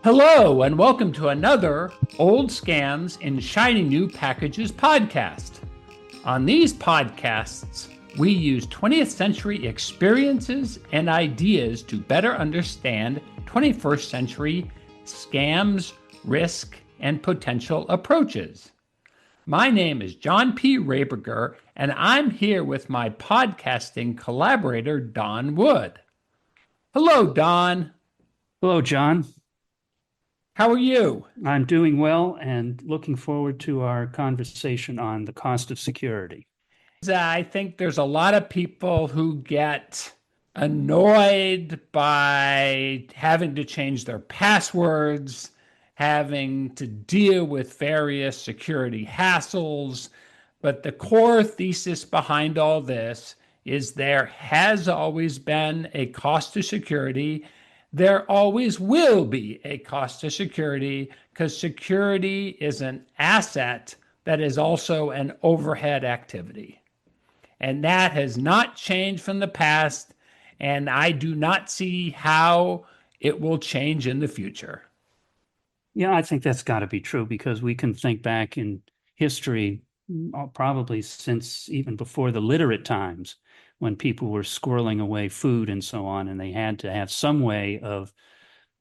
Hello, and welcome to another Old Scams in Shiny New Packages podcast. On these podcasts, we use 20th century experiences and ideas to better understand 21st century scams, risk, and potential approaches. My name is John P. Raberger, and I'm here with my podcasting collaborator, Don Wood. Hello, Don. Hello, John. How are you? I'm doing well and looking forward to our conversation on the cost of security. I think there's a lot of people who get annoyed by having to change their passwords, having to deal with various security hassles. But the core thesis behind all this is there has always been a cost to security. There always will be a cost to security because security is an asset that is also an overhead activity. And that has not changed from the past, and I do not see how it will change in the future. Yeah, I think that's got to be true because we can think back in history, probably since even before the literate times, when people were squirreling away food and so on, and they had to have some way of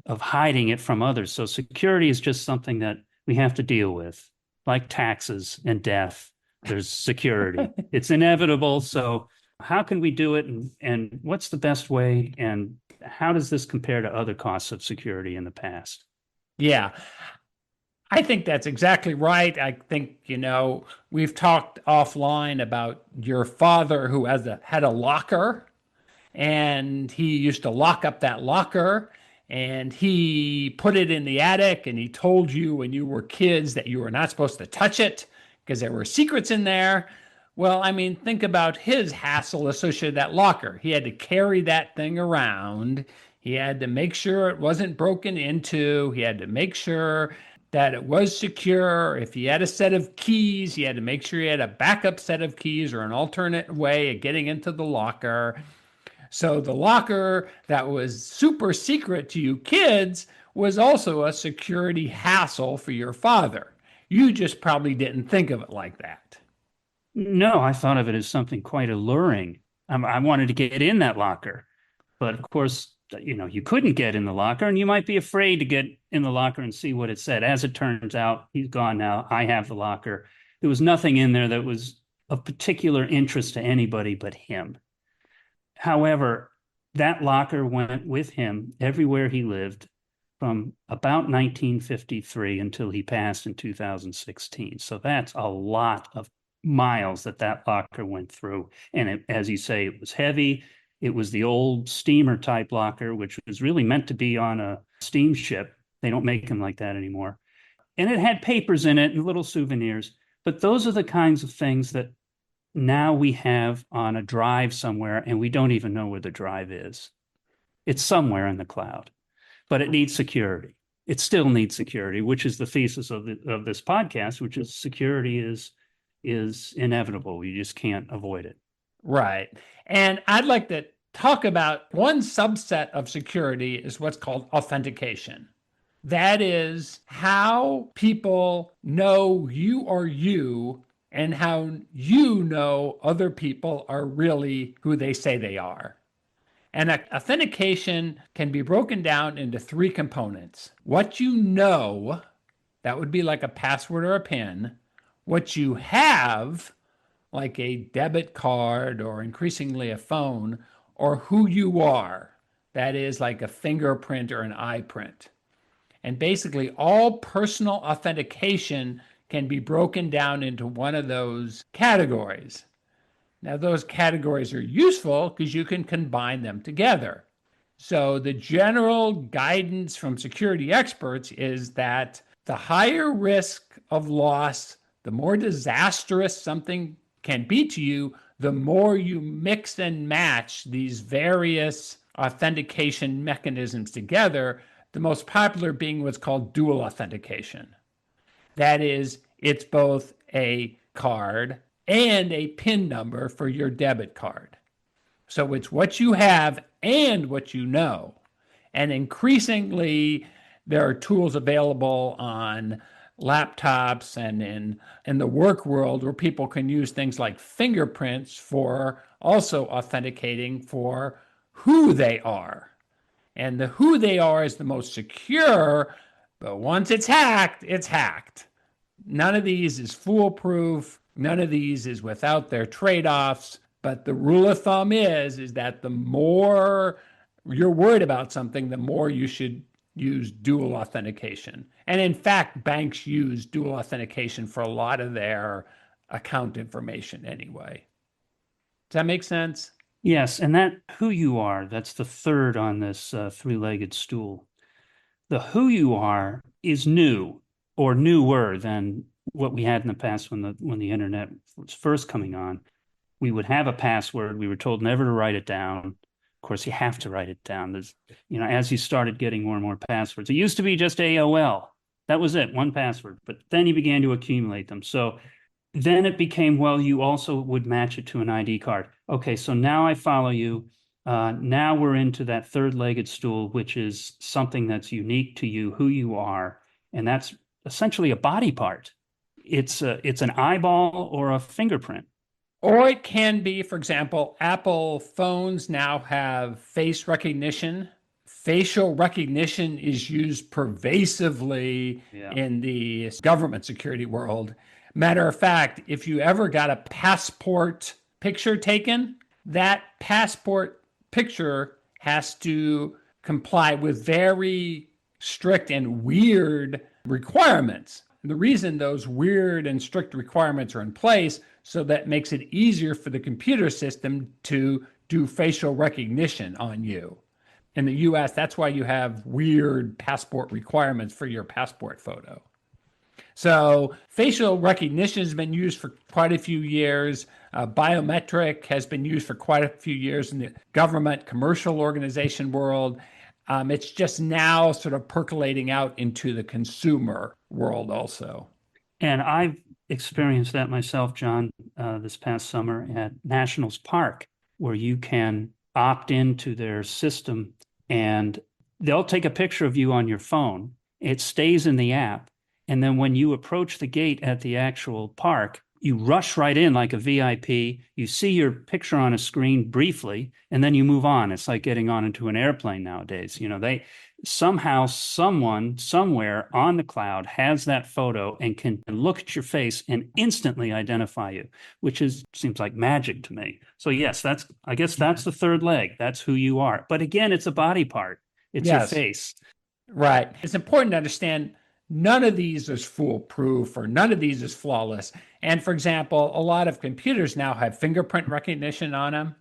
hiding it from others. So security is just something that we have to deal with, like taxes and death. There's security. It's inevitable. So how can we do it? And what's the best way? And how does this compare to other costs of security in the past? Yeah, I think that's exactly right. I think, we've talked offline about your father who had a locker, and he used to lock up that locker, and he put it in the attic, and he told you when you were kids that you were not supposed to touch it because there were secrets in there. Well, I mean, think about his hassle associated with that locker. He had to carry that thing around. He had to make sure it wasn't broken into. He had to make sure that it was secure. If he had a set of keys, he had to make sure he had a backup set of keys or an alternate way of getting into the locker. So the locker that was super secret to you kids was also a security hassle for your father. You just probably didn't think of it like that. No, I thought of it as something quite alluring. I wanted to get in that locker, but of course, you couldn't get in the locker, and you might be afraid to get in the locker and see what it said. As it turns out, he's gone now. I have the locker. There was nothing in there that was of particular interest to anybody but him. However, that locker went with him everywhere he lived from about 1953 until he passed in 2016. So that's a lot of miles that locker went through. And as you say, it was heavy. It was the old steamer type locker, which was really meant to be on a steamship. They don't make them like that anymore. And it had papers in it and little souvenirs. But those are the kinds of things that now we have on a drive somewhere, and we don't even know where the drive is. It's somewhere in the cloud, but it needs security. It still needs security, which is the thesis of this podcast, which is security is inevitable. You just can't avoid it. Right. And I'd like to talk about one subset of security is what's called authentication. That is how people know you are you and how you know other people are really who they say they are. And authentication can be broken down into three components. What you know, that would be like a password or a PIN. What you have, like a debit card or increasingly a phone, or who you are, that is like a fingerprint or an eye print. And basically all personal authentication can be broken down into one of those categories. Now, those categories are useful because you can combine them together. So the general guidance from security experts is that the higher risk of loss, the more disastrous something can be to you, the more you mix and match these various authentication mechanisms together, the most popular being what's called dual authentication. That is, it's both a card and a PIN number for your debit card. So it's what you have and what you know. And increasingly, there are tools available on laptops and in the work world where people can use things like fingerprints for also authenticating for who they are. And the who they are is the most secure, but once it's hacked, it's hacked. None of these is foolproof. None of these is without their trade-offs. But the rule of thumb is that the more you're worried about something, the more you should use dual authentication. And in fact, banks use dual authentication for a lot of their account information anyway. Does that make sense? Yes, and that who you are, that's the third on this three-legged stool. The who you are is new or newer than what we had in the past when the internet was first coming on. We would have a password. We were told never to write it down. Of course, you have to write it down. As you started getting more and more passwords, it used to be just AOL. That was it, one password. But then you began to accumulate them. So then it became, well, you also would match it to an ID card. Okay, so now I follow you. Now we're into that third-legged stool, which is something that's unique to you, who you are, and that's essentially a body part. It's an eyeball or a fingerprint. Or it can be, for example, Apple phones now have face recognition. Facial recognition is used pervasively Yeah. in the government security world. Matter of fact, if you ever got a passport picture taken, that passport picture has to comply with very strict and weird requirements. And the reason those weird and strict requirements are in place so that makes it easier for the computer system to do facial recognition on you. In the US, that's why you have weird passport requirements for your passport photo. So facial recognition has been used for quite a few years. Biometric has been used for quite a few years in the government, commercial organization world. It's just now sort of percolating out into the consumer world also. And I've experienced that myself, John, this past summer at Nationals Park, where you can opt into their system and they'll take a picture of you on your phone. It stays in the app. And then when you approach the gate at the actual park, you rush right in like a VIP. You see your picture on a screen briefly, and then you move on. It's like getting on into an airplane nowadays. They somehow, someone, somewhere on the cloud has that photo and can look at your face and instantly identify you, which seems like magic to me. So yes, I guess that's the third leg. That's who you are. But again, it's a body part. It's your Yes, face. right. It's important to understand none of these is foolproof or none of these is flawless. And for example, a lot of computers now have fingerprint recognition on them.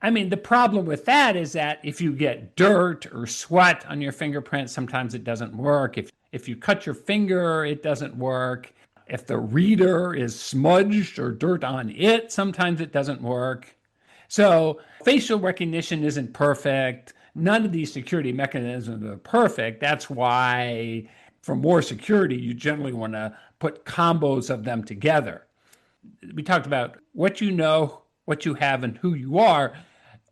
I mean, the problem with that is that if you get dirt or sweat on your fingerprint, sometimes it doesn't work. If you cut your finger, it doesn't work. If the reader is smudged or dirt on it, sometimes it doesn't work. So facial recognition isn't perfect. None of these security mechanisms are perfect. That's why for more security, you generally want to put combos of them together. We talked about what you know, what you have, and who you are.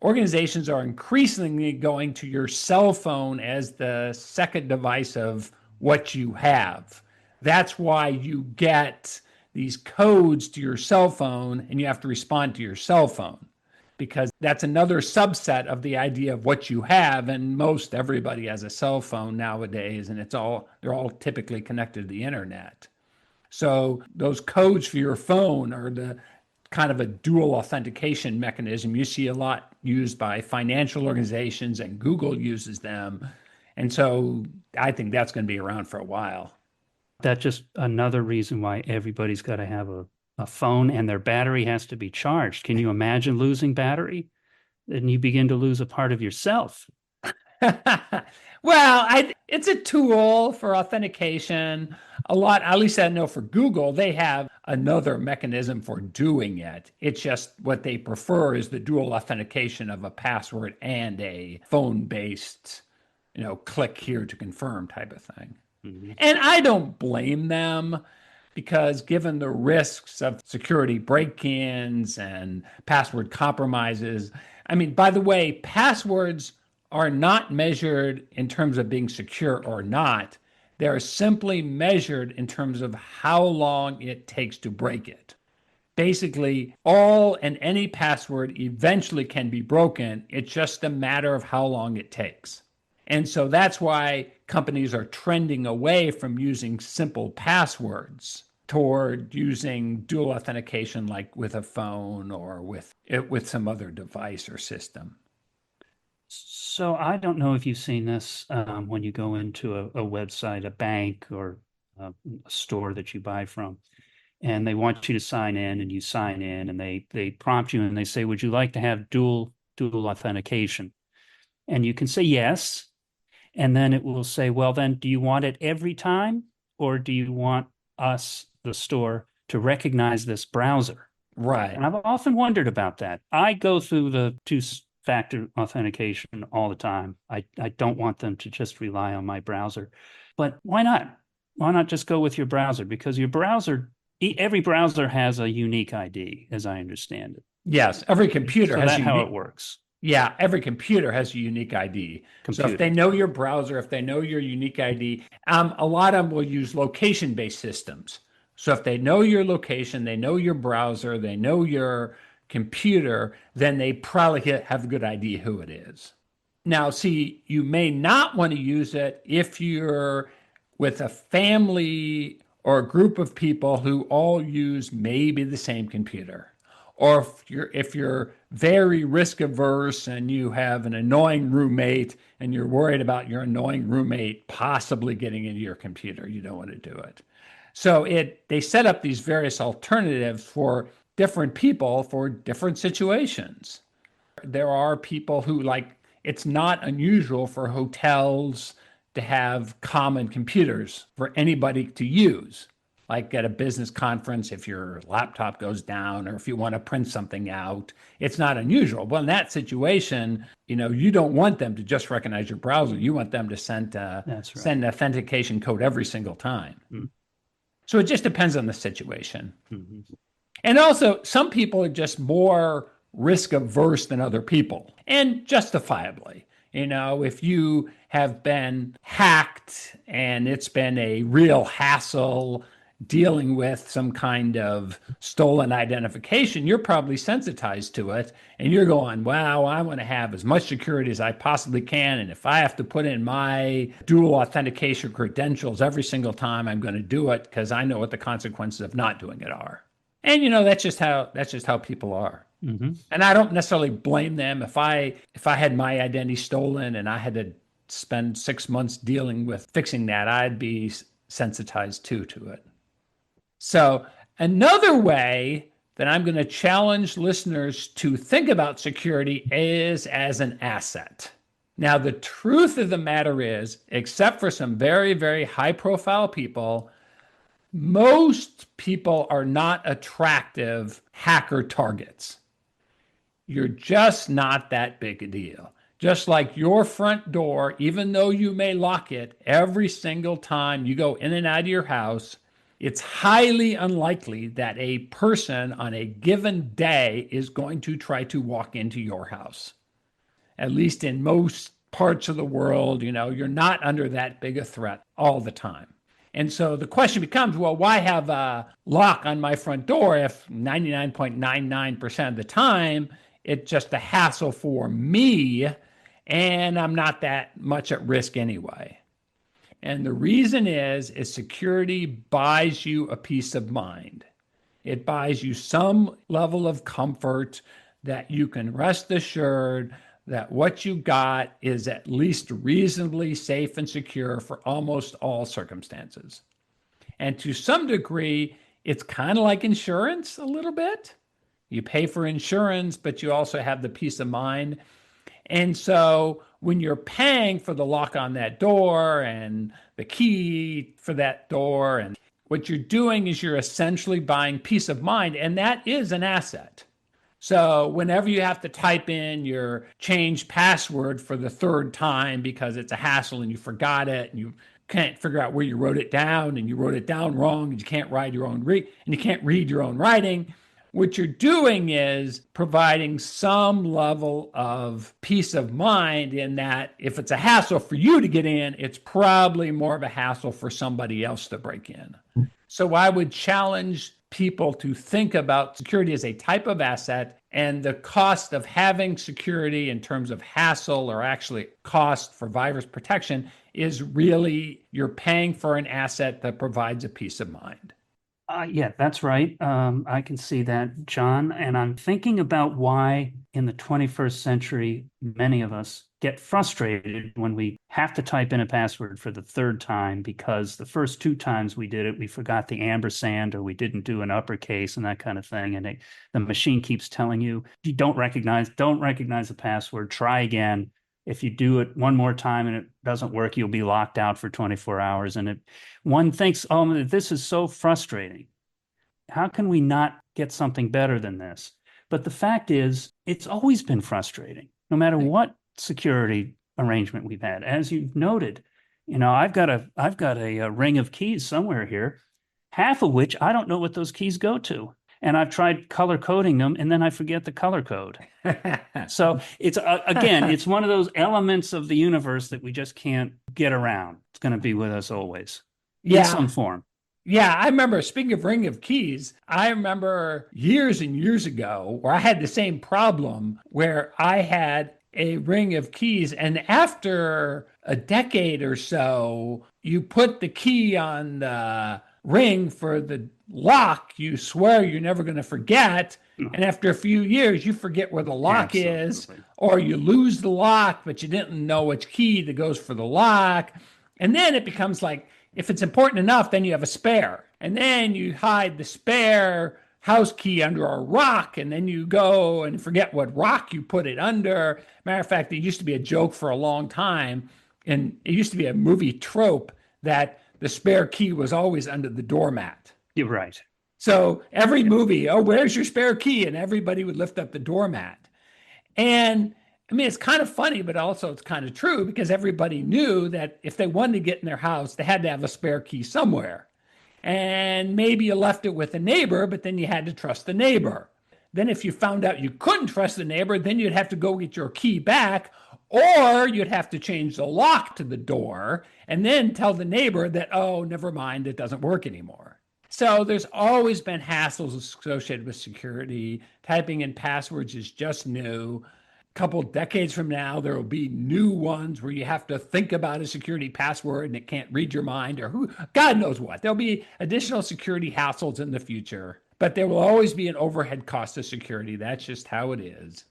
Organizations are increasingly going to your cell phone as the second device of what you have. That's why you get these codes to your cell phone and you have to respond to your cell phone because that's another subset of the idea of what you have. And most everybody has a cell phone nowadays, and they're all typically connected to the internet. So those codes for your phone are the kind of a dual authentication mechanism. You see a lot used by financial organizations, and Google uses them. And so I think that's going to be around for a while. That's just another reason why everybody's got to have a phone and their battery has to be charged. Can you imagine losing battery? Then you begin to lose a part of yourself. It's a tool for authentication. At least I know for Google, they have another mechanism for doing it. It's just what they prefer is the dual authentication of a password and a phone-based, click here to confirm type of thing. Mm-hmm. And I don't blame them because given the risks of security break-ins and password compromises, I mean, by the way, passwords are not measured in terms of being secure or not. They're simply measured in terms of how long it takes to break it. Basically, all and any password eventually can be broken. It's just a matter of how long it takes. And so that's why companies are trending away from using simple passwords toward using dual authentication, like with a phone or with some other device or system. So I don't know if you've seen this when you go into a website, a bank, or a store that you buy from, and they want you to sign in, and you sign in, and they prompt you and they say, "Would you like to have dual authentication?" And you can say yes, and then it will say, "Well, then, do you want it every time, or do you want us, the store, to recognize this browser?" Right. And I've often wondered about that. I go through the two-factor authentication all the time. I don't want them to just rely on my browser. But why not? Why not just go with your browser? Because your browser, every browser has a unique ID, as I understand it. Yes, every computer So has that's a how it unique. works. Yeah, every computer has a unique ID. So if they Computer. know your browser, if they know your unique ID, a lot of them will use location-based systems. So if they know your location, they know your browser, they know your computer, then they probably have a good idea who it is. Now, see, you may not want to use it if you're with a family or a group of people who all use maybe the same computer. Or if you're very risk averse and you have an annoying roommate and you're worried about your annoying roommate possibly getting into your computer, you don't want to do it. So they set up these various alternatives for different people for different situations. There are people who like it's not unusual for hotels to have common computers for anybody to use. Like at a business conference, if your laptop goes down or if you want to print something out, it's not unusual. Well, in that situation, you don't want them to just recognize your browser. You want them to That's right. send authentication code every single time. Mm-hmm. So it just depends on the situation. Mm-hmm. And also, some people are just more risk averse than other people, and justifiably. If you have been hacked and it's been a real hassle dealing with some kind of stolen identification, you're probably sensitized to it. And you're going, wow, I want to have as much security as I possibly can. And if I have to put in my dual authentication credentials every single time, I'm going to do it because I know what the consequences of not doing it are. And that's just how people are. Mm-hmm. And I don't necessarily blame them if I had my identity stolen and I had to spend 6 months dealing with fixing that, I'd be sensitized too to it. So another way that I'm going to challenge listeners to think about security is as an asset. Now, the truth of the matter is, except for some very, very high profile people, most people are not attractive hacker targets. You're just not that big a deal. Just like your front door, even though you may lock it every single time you go in and out of your house, it's highly unlikely that a person on a given day is going to try to walk into your house. At least in most parts of the world, you're not under that big a threat all the time. And so the question becomes, well, why have a lock on my front door if 99.99% of the time it's just a hassle for me and I'm not that much at risk anyway? And the reason is security buys you a peace of mind. It buys you some level of comfort that you can rest assured that what you got is at least reasonably safe and secure for almost all circumstances. And to some degree, it's kind of like insurance a little bit. You pay for insurance, but you also have the peace of mind. And so when you're paying for the lock on that door and the key for that door, and what you're doing is you're essentially buying peace of mind, and that is an asset. So whenever you have to type in your change password for the third time because it's a hassle and you forgot it and you can't figure out where you wrote it down and you wrote it down wrong and you can't write your own and you can't read your own writing, what you're doing is providing some level of peace of mind in that if it's a hassle for you to get in, it's probably more of a hassle for somebody else to break in. So I would challenge people to think about security as a type of asset and the cost of having security in terms of hassle or actually cost for virus protection is really you're paying for an asset that provides a peace of mind. Yeah, that's right. I can see that, John. And I'm thinking about why in the 21st century, many of us get frustrated when we have to type in a password for the third time because the first two times we did it, we forgot the ampersand or we didn't do an uppercase and that kind of thing. And the machine keeps telling you don't recognize the password, try again. If you do it one more time and it doesn't work, you'll be locked out for 24 hours. And one thinks, oh, this is so frustrating. How can we not get something better than this? But the fact is, it's always been frustrating, no matter what security arrangement we've had. As you've noted, I've got a ring of keys somewhere here, half of which I don't know what those keys go to. And I've tried color coding them, and then I forget the color code. So it's again, it's one of those elements of the universe that we just can't get around. It's going to be with us always in Yeah. some form. Yeah, I remember, speaking of Ring of Keys, I remember years and years ago where I had the same problem where I had a Ring of Keys, and after a decade or so, you put the key on the ring for the lock, you swear you're never going to forget. And after a few years, you forget where the lock is, Absolutely. or you lose the lock, but you didn't know which key that goes for the lock. And then it becomes like, if it's important enough, then you have a spare. And then you hide the spare house key under a rock, and then you go and forget what rock you put it under. Matter of fact, it used to be a joke for a long time, and it used to be a movie trope that the spare key was always under the doormat. You're right. So every movie, oh, where's your spare key? And everybody would lift up the doormat. And I mean, it's kind of funny, but also it's kind of true because everybody knew that if they wanted to get in their house, they had to have a spare key somewhere. And maybe you left it with a neighbor, but then you had to trust the neighbor. Then, if you found out you couldn't trust the neighbor, then you'd have to go get your key back, or you'd have to change the lock to the door and then tell the neighbor that, oh, never mind, it doesn't work anymore. So there's always been hassles associated with security. Typing in passwords is just new. A couple decades from now, there will be new ones where you have to think about a security password and it can't read your mind or who, God knows what. There'll be additional security hassles in the future, but there will always be an overhead cost of security. That's just how it is.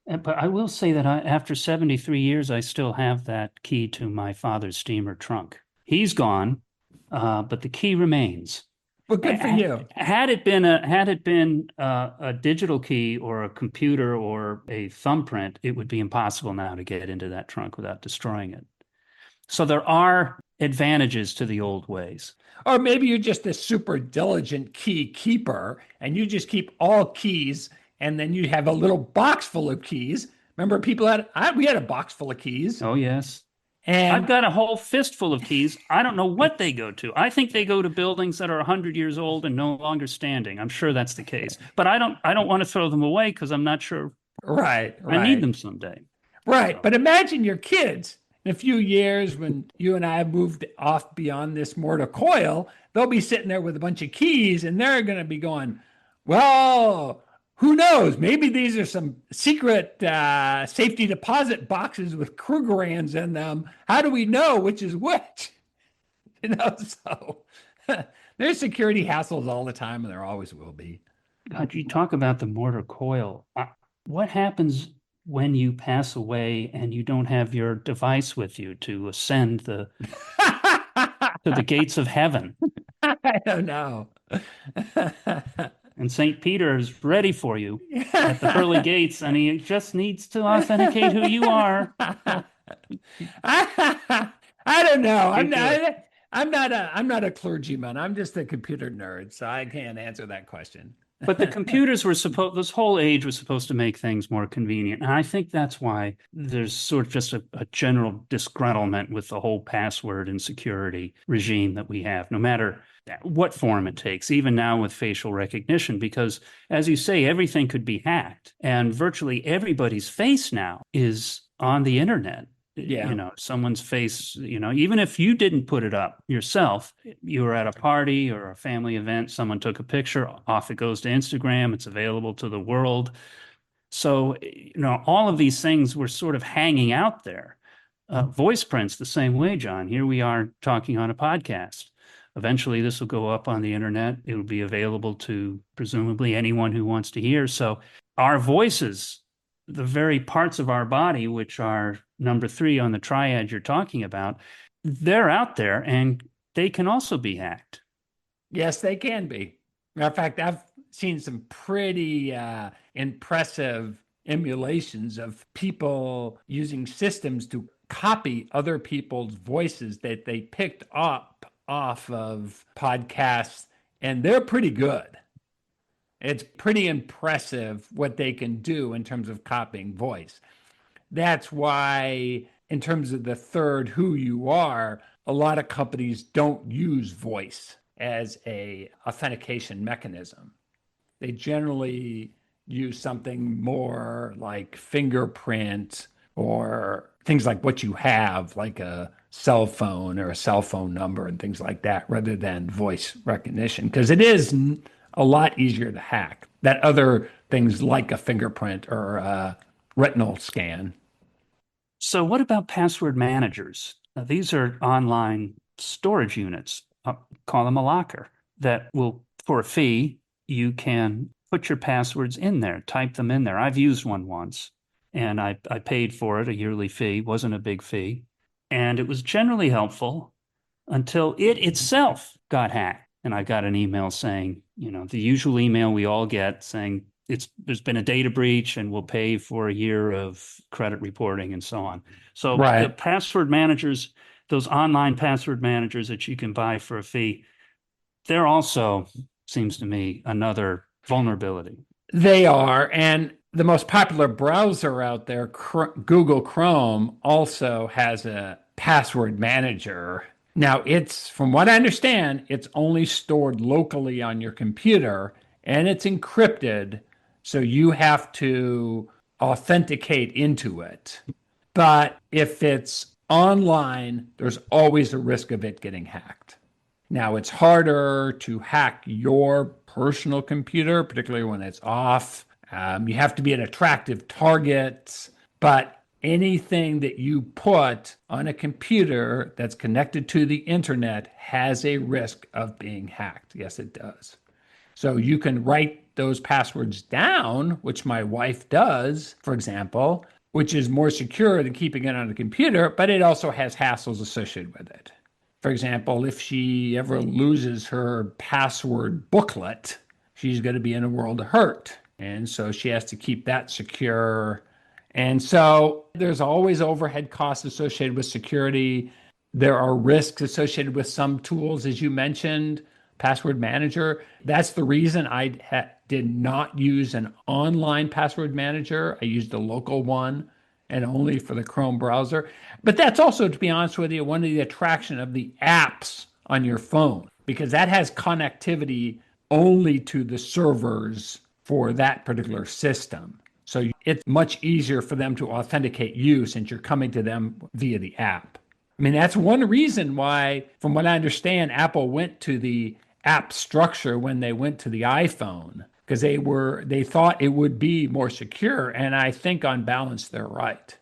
But I will say that after 73 years, I still have that key to my father's steamer trunk. He's gone, but the key remains. Well, good for you. Had it been a digital key or a computer or a thumbprint, it would be impossible now to get into that trunk without destroying it. So there are advantages to the old ways. Or maybe you're just a super diligent key keeper and you just keep all keys and then you have a little box full of keys. Remember, we had a box full of keys. Oh, yes. I've And got a whole fistful of keys. I don't know what they go to. I think they go to buildings that are 100 years old and no longer standing. I'm sure that's the case. But I don't want to throw them away because I'm not sure right, I need right, them someday. right. So, But imagine your kids in a few years when you and I have moved off beyond this mortal coil, they'll be sitting there with a bunch of keys and they're going to be going, well, who knows? Maybe these are some secret safety deposit boxes with Krugerrands in them. How do we know which is which? So there's security hassles all the time, and there always will be. God, you talk about the mortar coil. What happens when you pass away and you don't have your device with you to ascend to the gates of heaven? I don't know. And St. Peter is ready for you at the pearly gates, and he just needs to authenticate who you are. I don't know. You do it. I'm not a clergyman. I'm just a computer nerd, so I can't answer that question. But the computers were supposed, this whole age was supposed to make things more convenient. And I think that's why there's sort of just a general disgruntlement with the whole password and security regime that we have, no matter what form it takes, even now with facial recognition, because as you say, everything could be hacked. And virtually everybody's face now is on the internet. Yeah. Someone's face, even if you didn't put it up yourself, you were at a party or a family event, someone took a picture, off it goes to Instagram, it's available to the world. So, all of these things were sort of hanging out there. Voice prints the same way, John. Here we are talking on a podcast. Eventually, this will go up on the internet. It will be available to presumably anyone who wants to hear. So, our voices, the very parts of our body, which are number 3 on the triad you're talking about, they're out there and they can also be hacked. Yes, they can be. Matter of fact, I've seen some pretty impressive emulations of people using systems to copy other people's voices that they picked up off of podcasts, and they're pretty good. It's pretty impressive what they can do in terms of copying voice. That's why, in terms of the third who you are, a lot of companies don't use voice as a authentication mechanism. They generally use something more like fingerprint or things like what you have, like a cell phone or a cell phone number and things like that, rather than voice recognition, because it is a lot easier to hack than other things like a fingerprint or a retinal scan. So, what about password managers? These are online storage units, call them a locker, that will, for a fee, you can put your passwords in there, type them in there. I've used one once and I paid for it, a yearly fee, wasn't a big fee. And it was generally helpful until it itself got hacked. And I got an email saying, the usual email we all get saying there's been a data breach and we'll pay for a year of credit reporting and so on. So the Right. password managers, those online password managers that you can buy for a fee, they're also, seems to me, another vulnerability. They are. And the most popular browser out there, Google Chrome, also has a password manager. Now, from what I understand, it's only stored locally on your computer and it's encrypted. So you have to authenticate into it. But if it's online, there's always a risk of it getting hacked. Now, it's harder to hack your personal computer, particularly when it's off. You have to be an attractive target, but anything that you put on a computer that's connected to the internet has a risk of being hacked. Yes, it does. So you can write those passwords down, which my wife does, for example, which is more secure than keeping it on a computer, but it also has hassles associated with it. For example, if she ever loses her password booklet, she's going to be in a world of hurt. And so she has to keep that secure. And so there's always overhead costs associated with security. There are risks associated with some tools, as you mentioned, password manager. That's the reason I did not use an online password manager. I used a local one and only for the Chrome browser. But that's also, to be honest with you, one of the attraction of the apps on your phone, because that has connectivity only to the servers for that particular system. So it's much easier for them to authenticate you since you're coming to them via the app. I mean, that's one reason why, from what I understand, Apple went to the app structure when they went to the iPhone, because they thought it would be more secure. And I think on balance, they're right.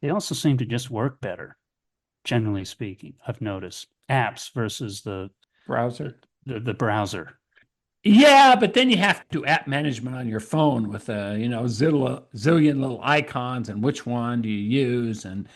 They also seem to just work better, generally speaking. I've noticed apps versus the Browser. the browser. Yeah, but then you have to do app management on your phone with zillion little icons and which one do you use, and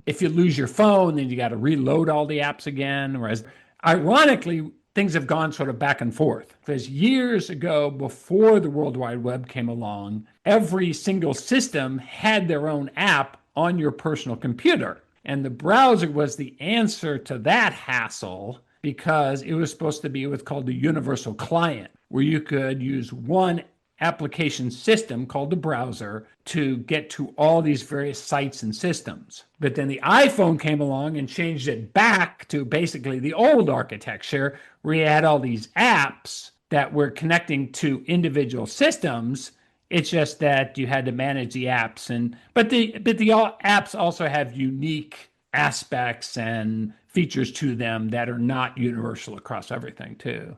if you lose your phone, then you got to reload all the apps again. Whereas, ironically, things have gone sort of back and forth. Because years ago, before the World Wide Web came along, every single system had their own app on your personal computer. And the browser was the answer to that hassle because it was supposed to be what's called the universal client, where you could use one application system called the browser to get to all these various sites and systems. But then the iPhone came along and changed it back to basically the old architecture, where you had all these apps that were connecting to individual systems. It's just that you had to manage the apps, but the apps also have unique aspects and features to them that are not universal across everything too.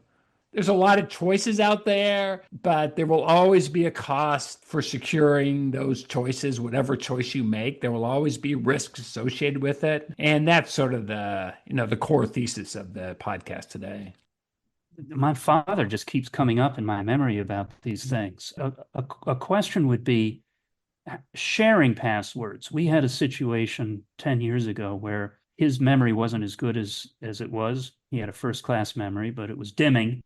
There's a lot of choices out there, but there will always be a cost for securing those choices. Whatever choice you make, there will always be risks associated with it. And that's sort of the core thesis of the podcast today. My father just keeps coming up in my memory about these things. A question would be sharing passwords. We had a situation 10 years ago where his memory wasn't as good as it was. He had a first-class memory, but it was dimming.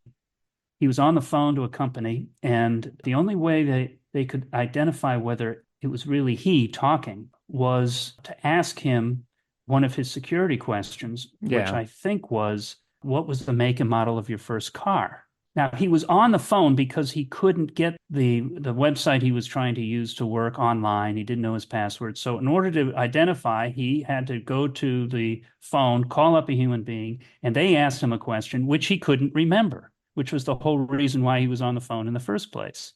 He was on the phone to a company, and the only way they could identify whether it was really he talking was to ask him one of his security questions, which I think was, what was the make and model of your first car? Now, he was on the phone because he couldn't get the website he was trying to use to work online. He didn't know his password. So in order to identify, he had to go to the phone, call up a human being, and they asked him a question which he couldn't remember, which was the whole reason why he was on the phone in the first place.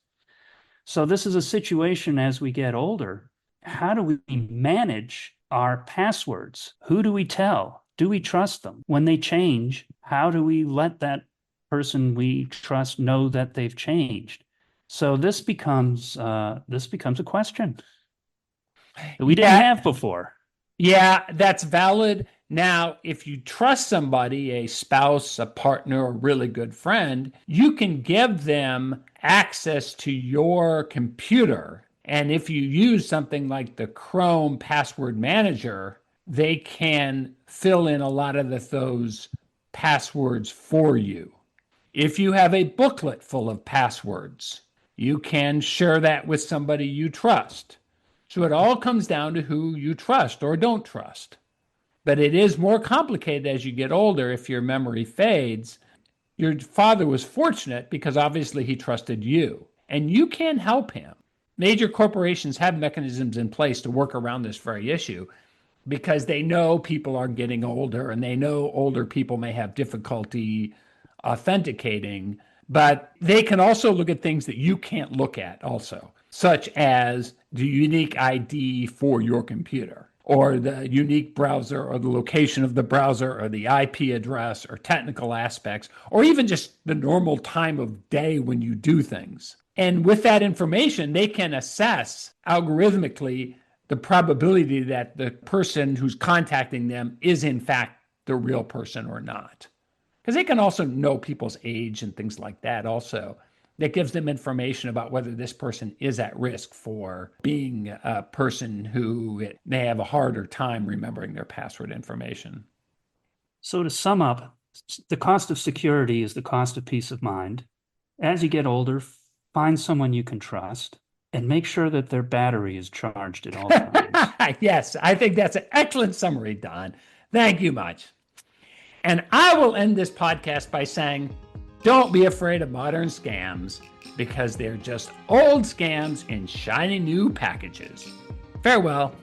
So this is a situation as we get older. How do we manage our passwords? Who do we tell? Do we trust them? When they change, how do we let that person we trust know that they've changed? So this becomes a question that we didn't have before. Yeah, that's valid. Now, if you trust somebody, a spouse, a partner, a really good friend, you can give them access to your computer. And if you use something like the Chrome password manager, they can fill in a lot of those passwords for you. If you have a booklet full of passwords, you can share that with somebody you trust. So it all comes down to who you trust or don't trust. But it is more complicated as you get older if your memory fades. Your father was fortunate because obviously he trusted you, and you can help him. Major corporations have mechanisms in place to work around this very issue because they know people are getting older and they know older people may have difficulty authenticating, but they can also look at things that you can't look at also, such as the unique ID for your computer or the unique browser or the location of the browser or the IP address or technical aspects, or even just the normal time of day when you do things. And with that information, they can assess algorithmically the probability that the person who's contacting them is in fact the real person or not. Because they can also know people's age and things like that also. That gives them information about whether this person is at risk for being a person who may have a harder time remembering their password information. So to sum up, the cost of security is the cost of peace of mind. As you get older, find someone you can trust and make sure that their battery is charged at all times. Yes, I think that's an excellent summary, Don. Thank you much. And I will end this podcast by saying, don't be afraid of modern scams because they're just old scams in shiny new packages. Farewell.